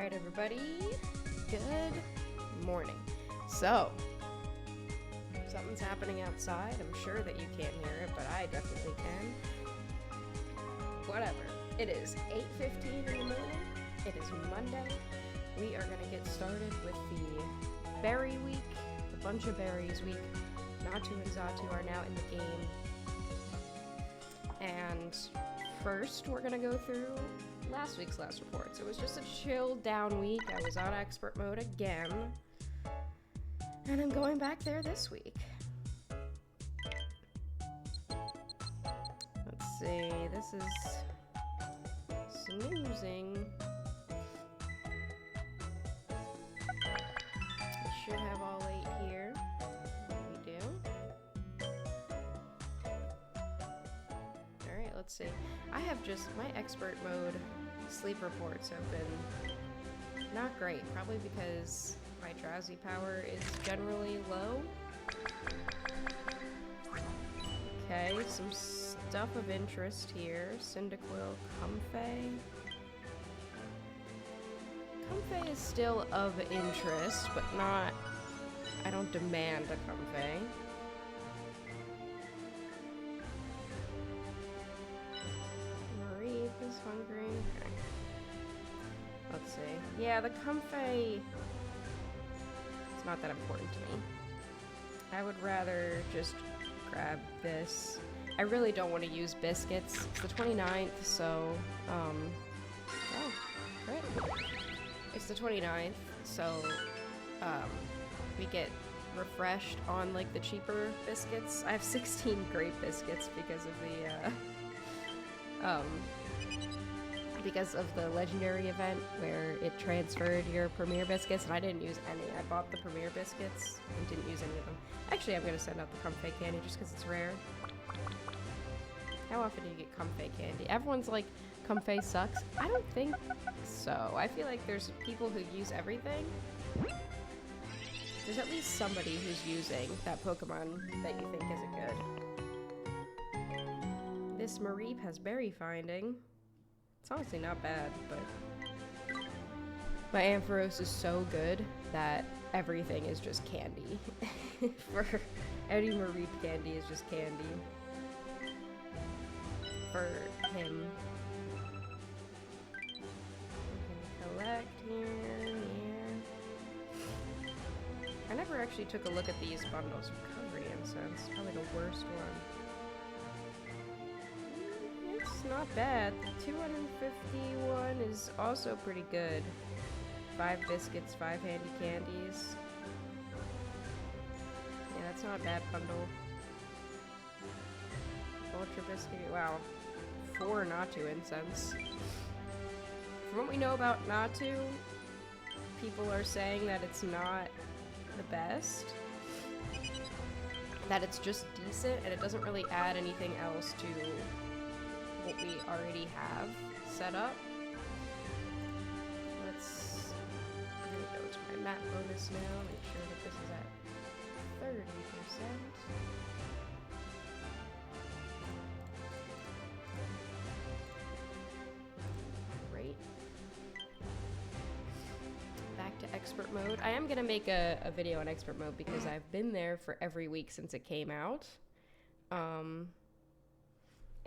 Alright, everybody. Good morning. So, something's happening outside. I'm sure that you can't hear it, but I definitely can. Whatever. It is 8:15 in the morning. It is Monday. We are going to get started with the berry week, the Buncha Berries week. Natu and Xatu are now in the game. And first, we're going to go through last week's last report. So it was just a chill down week. I was on expert mode again. And I'm going back there this week. Let's see. This is snoozing. We should have all 8 here. We do. Alright, let's see. I have just my expert mode sleep reports have been not great, probably because my drowsy power is generally low. Okay, some stuff of interest here. Cyndaquil, Comfey. Comfey is still of interest, but not... I don't demand a Comfey. Marie is hungry. Okay. Let's see. Yeah, the Comfey... It's not that important to me. I would rather just grab this. I really don't want to use biscuits. It's the 29th, so, oh, great. It's the 29th, so, we get refreshed on, like, the cheaper biscuits. I have 16 grape biscuits because of the legendary event where it transferred your premier biscuits, and I didn't use any. I bought the premier biscuits and didn't use any of them. Actually, I'm going to send out the Comfey candy just because it's rare. How often do you get Comfey candy? Everyone's like, Comfey sucks. I don't think so. I feel like there's people who use everything. There's at least somebody who's using that Pokemon that you think isn't good. This Mareep has berry finding. It's honestly not bad, but my Ampharos is so good that everything is just candy. For any Mareep candy is just candy. For him. We can collect here, yeah. I never actually took a look at these bundles. Recovery incense, probably the worst one. It's not bad. The 251 is also pretty good. 5 biscuits, 5 handy candies. Yeah, that's not a bad bundle. Ultra biscuit, wow. 4 Natu incense. From what we know about Natu, people are saying that it's not the best. That it's just decent and it doesn't really add anything else to what we already have set up. I'm gonna go to my map bonus now, make sure that this is at 30%. Great. Back to expert mode. I am gonna make a video on expert mode because I've been there for every week since it came out.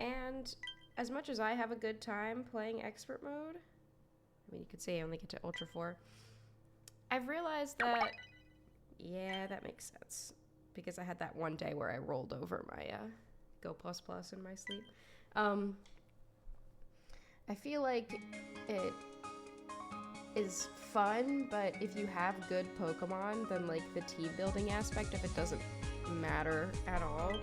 And as much as I have a good time playing expert mode, I mean, you could say I only get to Ultra 4, I've realized that, yeah, that makes sense. Because I had that one day where I rolled over my Go++ in my sleep. I feel like it is fun, but if you have good Pokemon, then, like, the team building aspect of it doesn't matter at all.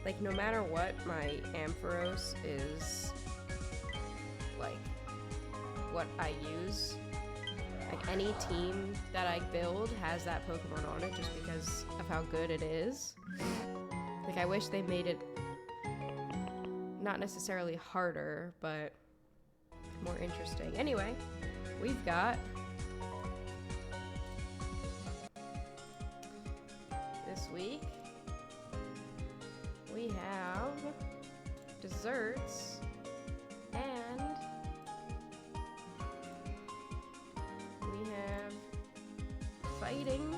Like, no matter what, my Ampharos is, like, what I use. Like, any team that I build has that Pokemon on it just because of how good it is. Like, I wish they made it not necessarily harder, but more interesting. Anyway, we've got this week. We have desserts and exciting.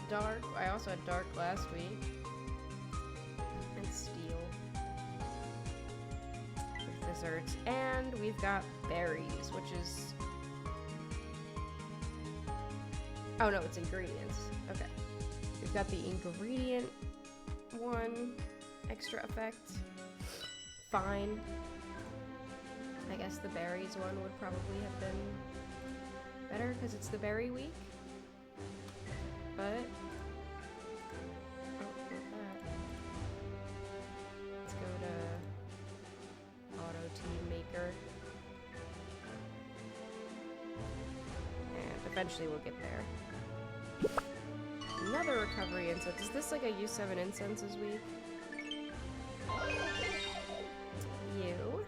Dark. I also had dark last week. And steel. With desserts. And we've got berries, which is... Oh no, it's ingredients. Okay. We've got the ingredient one. Extra effect. Fine. I guess the berries one would probably have been better because it's the berry week. But oh, not that. Let's go to Auto Team Maker. And eventually we'll get there. Another recovery incense. Is this like a use 7 incenses week? You.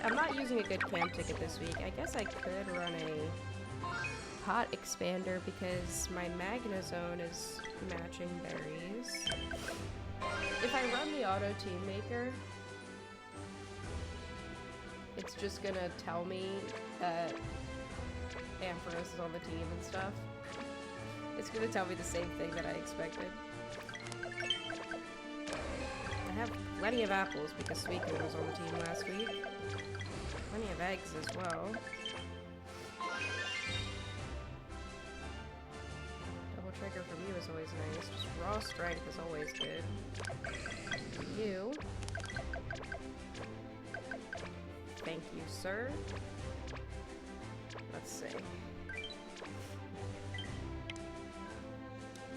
I'm not using a good camp ticket this week. I guess I could run a pot expander because my Magna Zone is matching berries. If I run the Auto Team Maker, it's just gonna tell me that Ampharos is on the team and stuff. It's gonna tell me the same thing that I expected. I have plenty of apples because Suicune was on the team last week. Plenty of eggs as well. Double trigger from you is always nice. Just raw strength is always good. You. Thank you, sir. Let's see.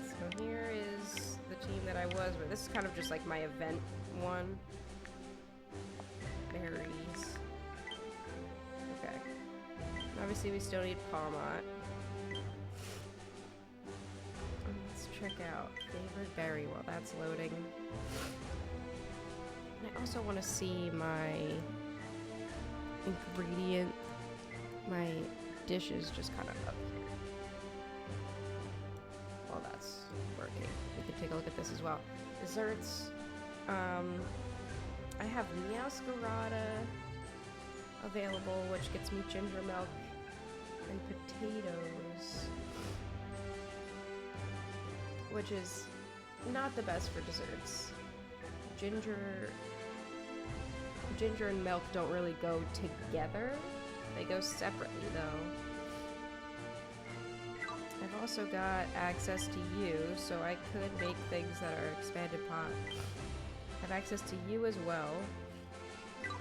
So here is the team that I was with. This is kind of just like my event one. Berries. Okay. Obviously we still need Palmot. Let's check out favorite berry while that's loading. And I also want to see my ingredient, my dishes just kind of up here. While that's working. We can take a look at this as well. Desserts. I have Meowscarada available, which gets me ginger milk and potatoes, which is not the best for desserts. Ginger and milk don't really go together. They go separately though. I've also got access to you, so I could make things that are expanded pot. I have access to you as well.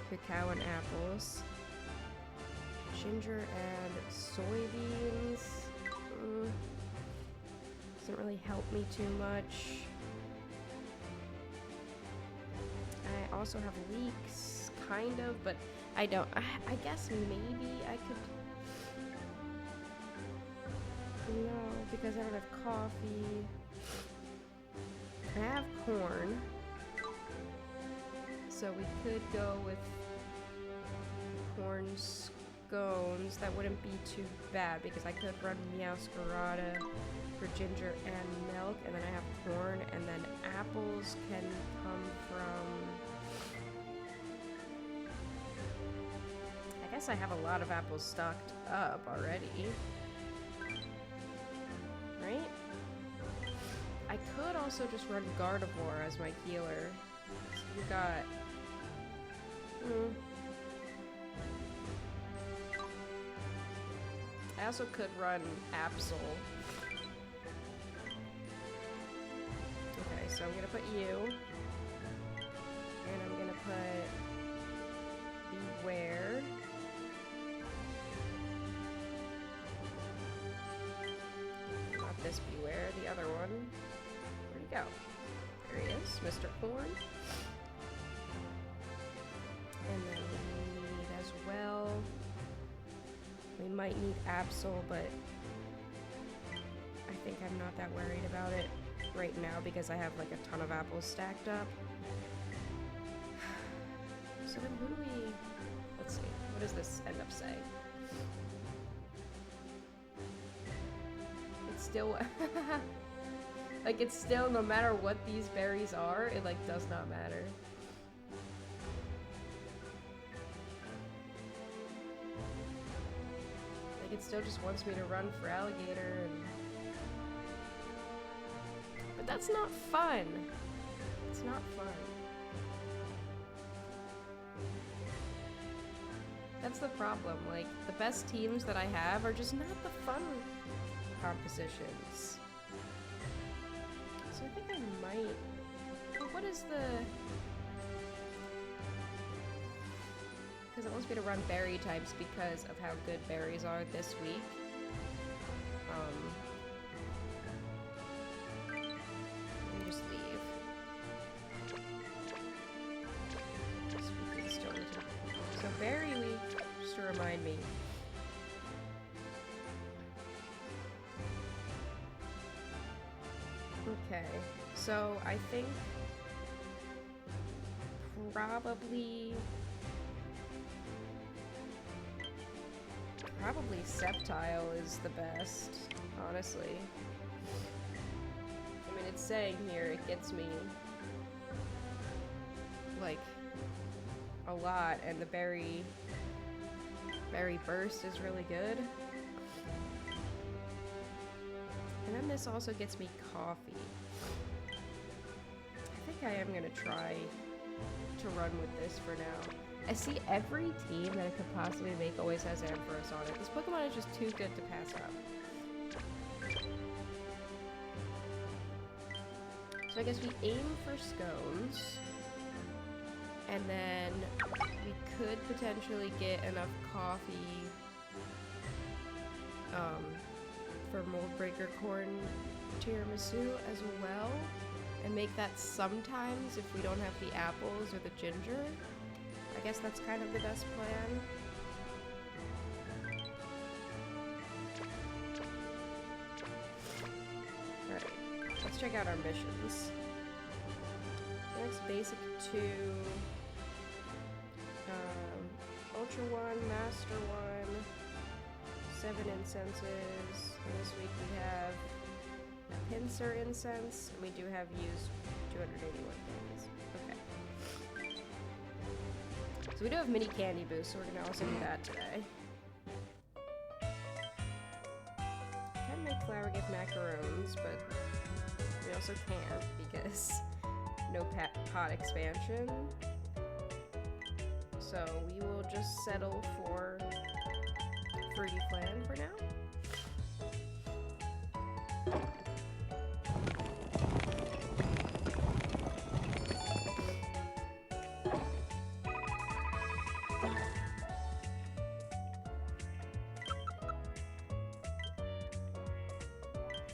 Cacao and apples. Ginger and soybeans. Doesn't really help me too much. I also have leeks, kind of, but I don't. I guess maybe I could. No, because I don't have coffee. I have corn. So we could go with corn scones. That wouldn't be too bad because I could run Meowscarada for ginger and milk, and then I have corn, and then apples can come from... I guess I have a lot of apples stocked up already. Right? I could also just run Gardevoir as my healer. So you got... I also could run Absol. Okay, so I'm gonna put you. And I'm gonna put Beware. Not this Beware, the other one. Where'd he go? There he is, Mr. Corn. And then we need as well. We might need Absol, but I think I'm not that worried about it right now because I have like a ton of apples stacked up. So then who do we... Let's see. What does this end up saying? It's still... like, it's still, no matter what these berries are, it like does not matter. it still just wants me to run for alligator, and... But that's not fun. It's not fun. That's the problem, like, the best teams that I have are just not the fun compositions. So I think I might... What is the... Because it wants me to run berry types because of how good berries are this week. Let me just leave. This week is still so berry week, just to remind me. Okay, so I think probably Sceptile is the best, honestly. I mean, it's saying here it gets me like a lot, and the berry burst is really good. And then this also gets me coffee. I think I am gonna try to run with this for now. I see every team that it could possibly make always has Ampharos on it. This Pokemon is just too good to pass up. So I guess we aim for scones. And then we could potentially get enough coffee for Mold Breaker Corn Tiramisu as well. And make that sometimes if we don't have the apples or the ginger. I guess that's kind of the best plan. Alright, let's check out our missions. Next, basic 2. Ultra 1, Master 1, 7 incenses. And this week we have a pincer incense, and we do have used 281 candies. Okay. So we do have mini candy boost, so we're gonna also do that today. Can make flower gift macarons, but we also can't because no pot expansion. So we will just settle for Fruity Flan for now.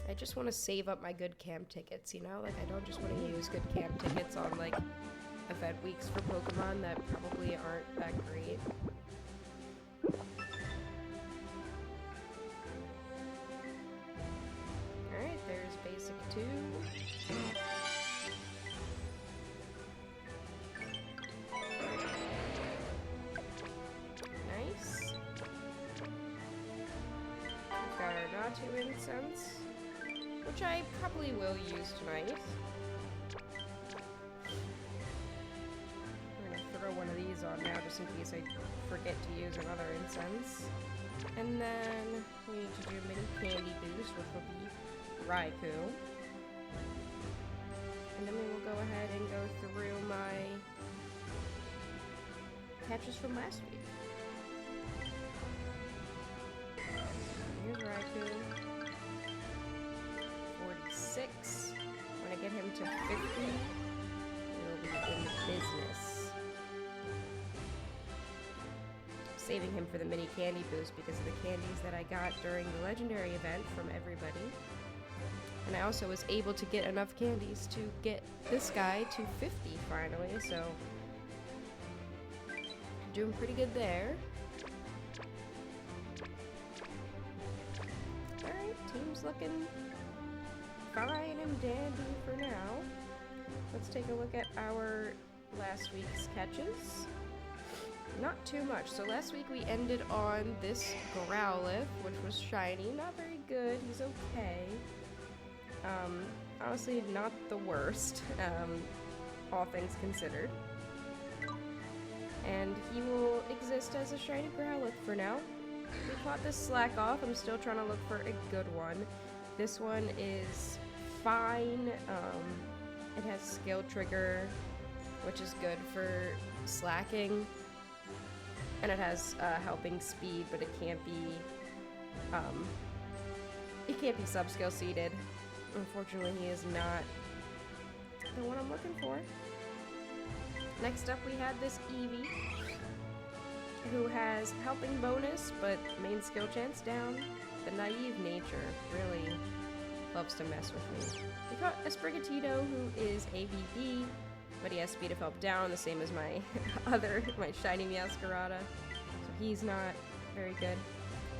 I just want to save up my good camp tickets, you know? Like, I don't just want to use good camp tickets on, like, event weeks for Pokemon that probably aren't that great. Alright, there's basic 2. Nice. We've got our Natu incense, which I probably will use tonight. I'm gonna throw one of these on now just in case I forget to use another incense. And then we need to do mini candy boost, which will be Raikou. And then we will go ahead and go through my catches from last week. Here's Raikou. 46. When I get him to 50, we'll be in business. Saving him for the mini candy boost because of the candies that I got during the legendary event from everybody. And I also was able to get enough candies to get this guy to 50 finally, so doing pretty good there. Alright, team's looking fine and dandy for now. Let's take a look at our last week's catches. Not too much. So last week we ended on this Growlithe, which was shiny. Not very good. He's okay. Honestly, not the worst, all things considered. And he will exist as a shiny Growlithe for now. we caught this slack off. I'm still trying to look for a good one. This one is fine. It has skill trigger, which is good for slacking. And it has helping speed, but it can't be sub-skill seeded. Unfortunately, he is not the one I'm looking for. Next up, we had this Eevee, who has helping bonus, but main skill chance down. The naive nature really loves to mess with me. We got a Sprigatito, who is ABB, but he has speed of help down, the same as my my shiny Meowscarada. So he's not very good.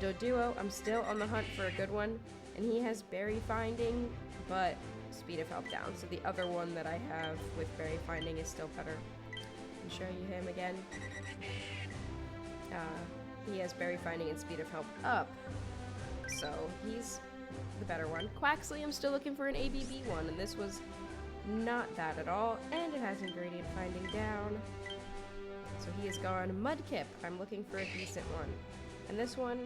Doduo, I'm still on the hunt for a good one, and he has berry finding, but speed of help down. So the other one that I have with berry finding is still better. I'll show you him again. He has berry finding and speed of help up, so he's the better one. Quaxley, I'm still looking for an ABB one, and this was not that at all, and it has ingredient finding down, so he is gone. Mudkip, I'm looking for a decent one, and this one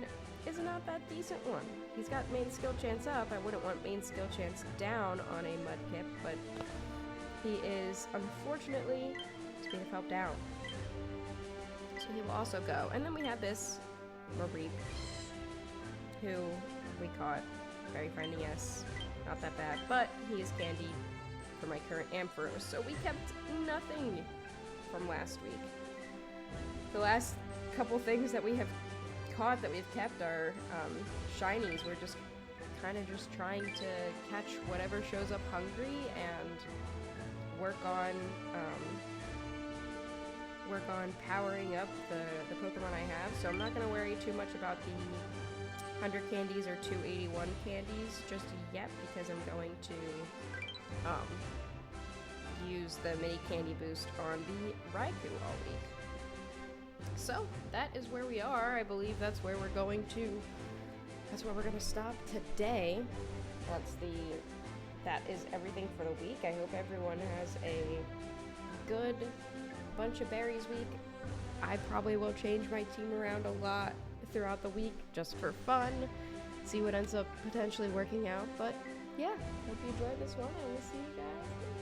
is not that decent one. He's got main skill chance up. I wouldn't want main skill chance down on a Mudkip, but he is unfortunately speed of help down, so he will also go. And then we have this Mareep, who we caught berry finding S, not that bad, but he is candy for my current Ampharos, so we kept nothing from last week. The last couple things that we have caught that we've kept are shinies. We're just kind of just trying to catch whatever shows up hungry and work on powering up the Pokemon I have. So I'm not going to worry too much about the 100 candies or 281 candies just yet, because I'm going to use the mini candy boost on the Raikou all week. So that is where we are. I believe that's where we're going to stop today. That is everything for the week. I hope everyone has a good Buncha Berries week. I probably will change my team around a lot throughout the week just for fun, see what ends up potentially working out. But yeah, hope you enjoyed this one. I will see you guys later.